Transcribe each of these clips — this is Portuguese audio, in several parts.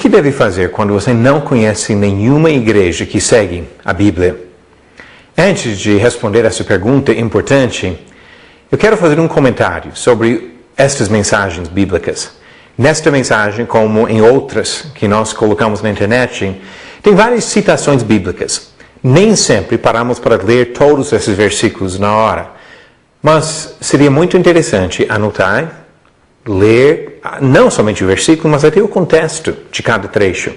que deve fazer quando você não conhece nenhuma igreja que segue a Bíblia? Antes de responder essa pergunta importante, eu quero fazer um comentário sobre estas mensagens bíblicas. Nesta mensagem, como em outras que nós colocamos na internet, tem várias citações bíblicas. Nem sempre paramos para ler todos esses versículos na hora, mas seria muito interessante anotar, ler não somente o versículo, mas até o contexto de cada trecho,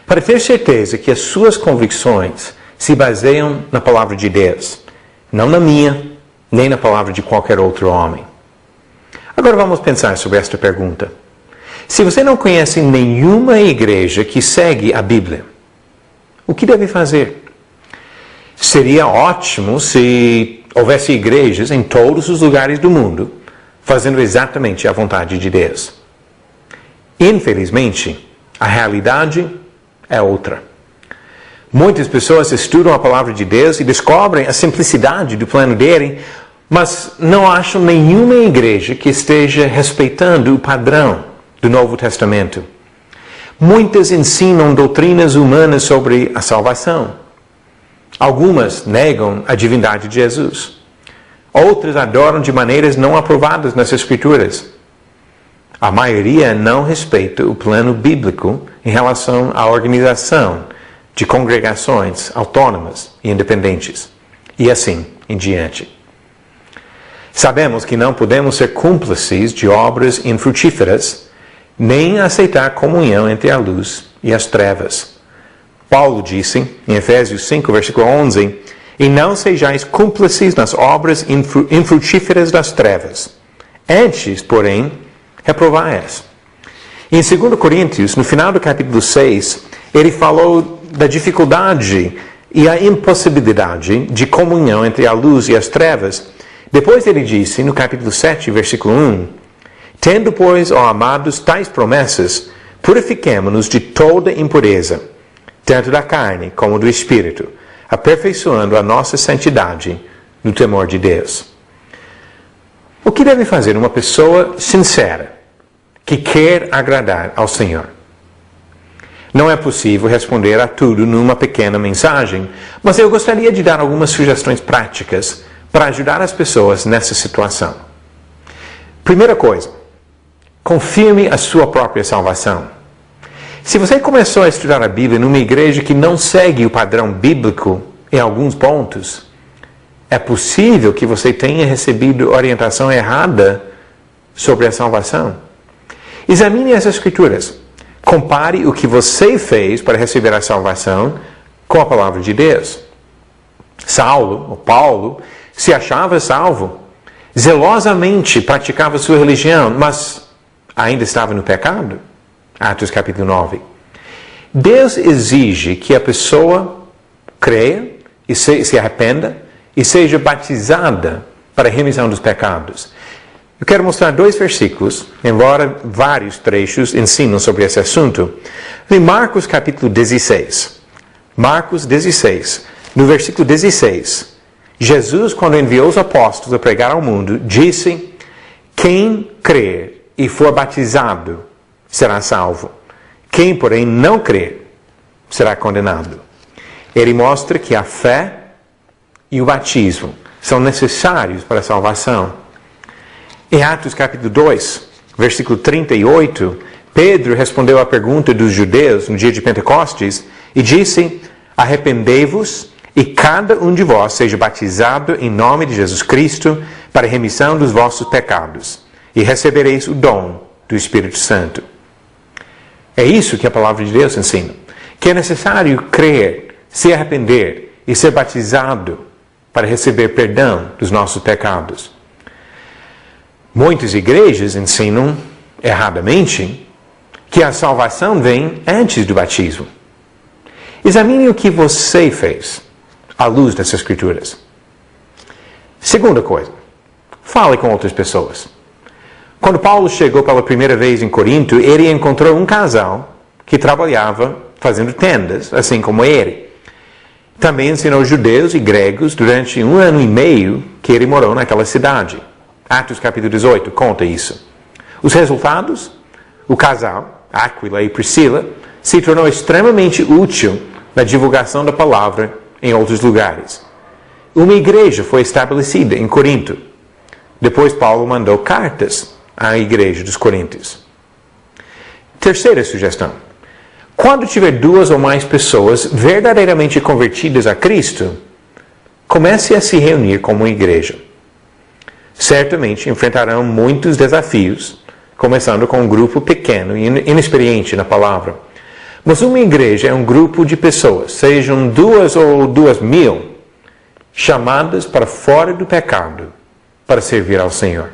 para ter certeza que as suas convicções se baseiam na palavra de Deus, não na minha, nem na palavra de qualquer outro homem. Agora vamos pensar sobre esta pergunta. Se você não conhece nenhuma igreja que segue a Bíblia, o que deve fazer? Seria ótimo se houvesse igrejas em todos os lugares do mundo fazendo exatamente a vontade de Deus. Infelizmente, a realidade é outra. Muitas pessoas estudam a palavra de Deus e descobrem a simplicidade do plano dele, mas não acham nenhuma igreja que esteja respeitando o padrão do Novo Testamento. Muitas ensinam doutrinas humanas sobre a salvação. Algumas negam a divindade de Jesus. Outras adoram de maneiras não aprovadas nas Escrituras. A maioria não respeita o plano bíblico em relação à organização de congregações autônomas e independentes, e assim em diante. Sabemos que não podemos ser cúmplices de obras infrutíferas, nem aceitar comunhão entre a luz e as trevas. Paulo disse, em Efésios 5, versículo 11, e não sejais cúmplices nas obras infrutíferas das trevas. Antes, porém, reprovai-as. Em 2 Coríntios, no final do capítulo 6, ele falou da dificuldade e a impossibilidade de comunhão entre a luz e as trevas. Depois ele disse, no capítulo 7, versículo 1, tendo, pois, ó amados, tais promessas, purifiquemo-nos de toda impureza, tanto da carne como do espírito, aperfeiçoando a nossa santidade no temor de Deus. O que deve fazer uma pessoa sincera, que quer agradar ao Senhor? Não é possível responder a tudo numa pequena mensagem, mas eu gostaria de dar algumas sugestões práticas para ajudar as pessoas nessa situação. Primeira coisa, confirme a sua própria salvação. Se você começou a estudar a Bíblia numa igreja que não segue o padrão bíblico em alguns pontos, é possível que você tenha recebido orientação errada sobre a salvação. Examine as Escrituras. Compare o que você fez para receber a salvação com a palavra de Deus. Paulo, se achava salvo, zelosamente praticava sua religião, mas ainda estava no pecado. Atos capítulo 9. Deus exige que a pessoa creia e se arrependa e seja batizada para a remissão dos pecados. Eu quero mostrar 2 versículos, embora vários trechos ensinam sobre esse assunto. Em Marcos capítulo 16. Marcos 16. No versículo 16, Jesus, quando enviou os apóstolos a pregar ao mundo, disse, quem crer e for batizado será salvo. Quem, porém, não crer será condenado. Ele mostra que a fé e o batismo são necessários para a salvação. Em Atos capítulo 2, versículo 38, Pedro respondeu à pergunta dos judeus no dia de Pentecostes e disse, arrependei-vos e cada um de vós seja batizado em nome de Jesus Cristo para a remissão dos vossos pecados e recebereis o dom do Espírito Santo. É isso que a palavra de Deus ensina. Que é necessário crer, se arrepender e ser batizado para receber perdão dos nossos pecados. Muitas igrejas ensinam erradamente que a salvação vem antes do batismo. Examine o que você fez à luz das Escrituras. Segunda coisa, fale com outras pessoas. Quando Paulo chegou pela primeira vez em Corinto, ele encontrou um casal que trabalhava fazendo tendas, assim como ele. Também ensinou judeus e gregos durante 1 ano e meio que ele morou naquela cidade. Atos capítulo 18 conta isso. Os resultados? O casal, Áquila e Priscila, se tornou extremamente útil na divulgação da palavra em outros lugares. Uma igreja foi estabelecida em Corinto. Depois Paulo mandou cartas à igreja dos Coríntios. Terceira sugestão. Quando tiver 2 ou mais pessoas verdadeiramente convertidas a Cristo, comece a se reunir como igreja. Certamente enfrentarão muitos desafios, começando com um grupo pequeno e inexperiente na palavra. Mas uma igreja é um grupo de pessoas, sejam 2 ou 2.000, chamadas para fora do pecado, para servir ao Senhor.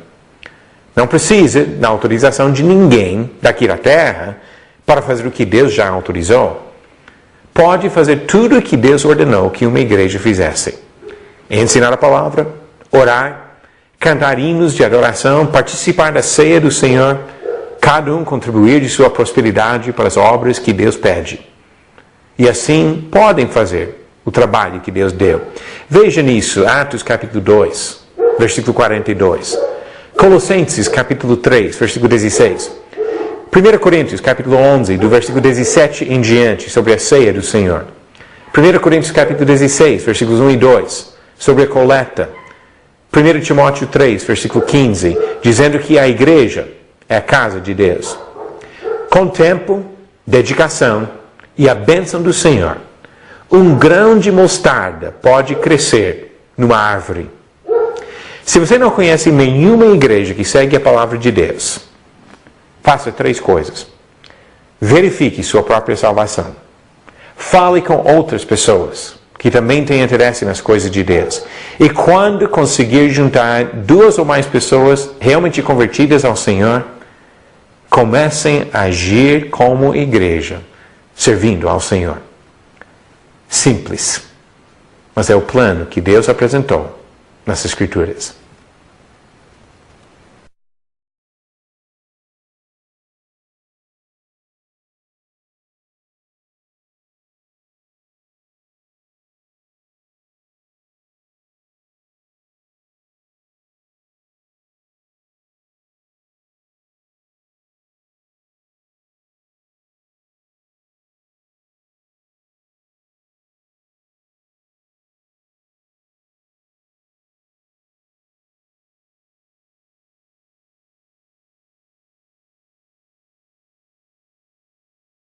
Não precisa da autorização de ninguém daqui da terra para fazer o que Deus já autorizou. Pode fazer tudo o que Deus ordenou que uma igreja fizesse. Ensinar a palavra, orar, cantar hinos de adoração, participar da ceia do Senhor, cada um contribuir de sua prosperidade para as obras que Deus pede. E assim podem fazer o trabalho que Deus deu. Veja nisso, Atos capítulo 2, versículo 42. Colossenses capítulo 3, versículo 16. 1 Coríntios capítulo 11, do versículo 17 em diante, sobre a ceia do Senhor. 1 Coríntios capítulo 16, versículos 1 e 2, sobre a coleta. 1 Timóteo 3, versículo 15, dizendo que a igreja é a casa de Deus. Com tempo, dedicação e a bênção do Senhor, um grão de mostarda pode crescer numa árvore. Se você não conhece nenhuma igreja que segue a palavra de Deus, faça 3 coisas. Verifique sua própria salvação. Fale com outras pessoas que também têm interesse nas coisas de Deus. E quando conseguir juntar 2 ou mais pessoas realmente convertidas ao Senhor, comecem a agir como igreja, servindo ao Senhor. Simples, mas é o plano que Deus apresentou nas Escrituras.